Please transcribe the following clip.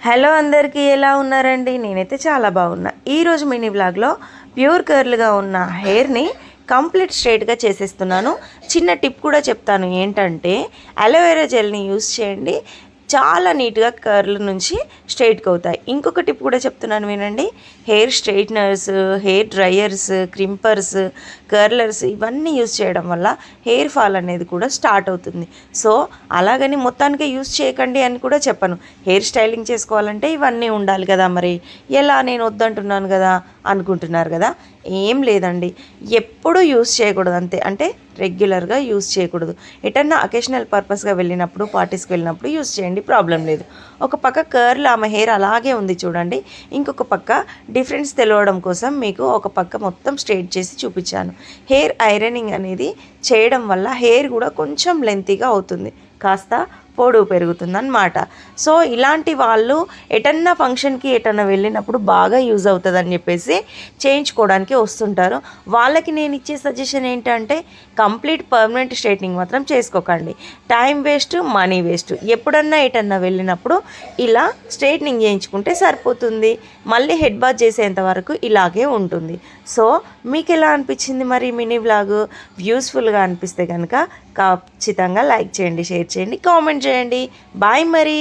Hello అందరికీ, ఎలా ఉన్నారండి? నేనైతే చాలా బాగున్నా. ఈరోజు మినీ వ్లాగ్లో ప్యూర్ కర్ల్గా ఉన్న హెయిర్ని కంప్లీట్ స్ట్రైట్గా చేసేస్తున్నాను. చిన్న టిప్ కూడా చెప్తాను, ఏంటంటే అలోవెరా జెల్ని యూస్ చేయండి, చాలా నీట్గా కర్ల్ నుంచి స్ట్రైట్గా అవుతాయి. ఇంకొక టిప్ కూడా చెప్తున్నాను వినండి. హెయిర్ స్ట్రైట్నర్స్, హెయిర్ డ్రైయర్స్, క్రింపర్స్, కర్లర్స్ ఇవన్నీ యూస్ చేయడం వల్ల హెయిర్ ఫాల్ అనేది కూడా స్టార్ట్ అవుతుంది. సో అలాగని మొత్తానికే యూస్ చేయకండి అని కూడా చెప్పను. హెయిర్ స్టైలింగ్ చేసుకోవాలంటే ఇవన్నీ ఉండాలి కదా, మరి ఎలా నేను వద్దంటున్నాను కదా అనుకుంటున్నారు కదా. ఏం లేదండి, ఎప్పుడూ యూస్ చేయకూడదు అంతే. అంటే రెగ్యులర్గా యూస్ చేయకూడదు. ఎటన్నా అకేషనల్ పర్పస్గా వెళ్ళినప్పుడు, పార్టీస్కి వెళ్ళినప్పుడు యూస్ చేయండి, ప్రాబ్లం లేదు. ఒక పక్క కర్ల్ ఆమె హెయిర్ అలాగే ఉంది చూడండి. ఇంకొక పక్క డిఫరెన్స్ తెలియడం కోసం మీకు ఒక పక్క మొత్తం స్ట్రైట్ చేసి చూపించాను. హెయిర్ ఐరనింగ్ అనేది చేయడం వల్ల హెయిర్ కూడా కొంచెం లెంతీగా అవుతుంది, కాస్త పొడవు పెరుగుతుందన్నమాట. సో ఇలాంటి వాళ్ళు ఎటన్నా ఫంక్షన్కి ఎటన్నా వెళ్ళినప్పుడు బాగా యూజ్ అవుతుందని చెప్పేసి చేయించుకోవడానికి వస్తుంటారు. వాళ్ళకి నేను ఇచ్చే సజెషన్ ఏంటంటే కంప్లీట్ పర్మనెంట్ స్ట్రైట్నింగ్ మాత్రం చేసుకోకండి. Time waste, money waste. ఎప్పుడన్నా ఎటన్నా వెళ్ళినప్పుడు ఇలా స్ట్రైట్నింగ్ చేయించుకుంటే సరిపోతుంది. మళ్ళీ హెడ్ బాత్ చేసేంత వరకు ఇలాగే ఉంటుంది. సో మీకు ఎలా అనిపించింది మరి మినీ వ్లాగ్? యూస్ఫుల్గా అనిపిస్తే కనుక ఖచ్చితంగా లైక్ చేయండి, షేర్ చేయండి, కామెంట్ చేయండి. బాయ్ మరి.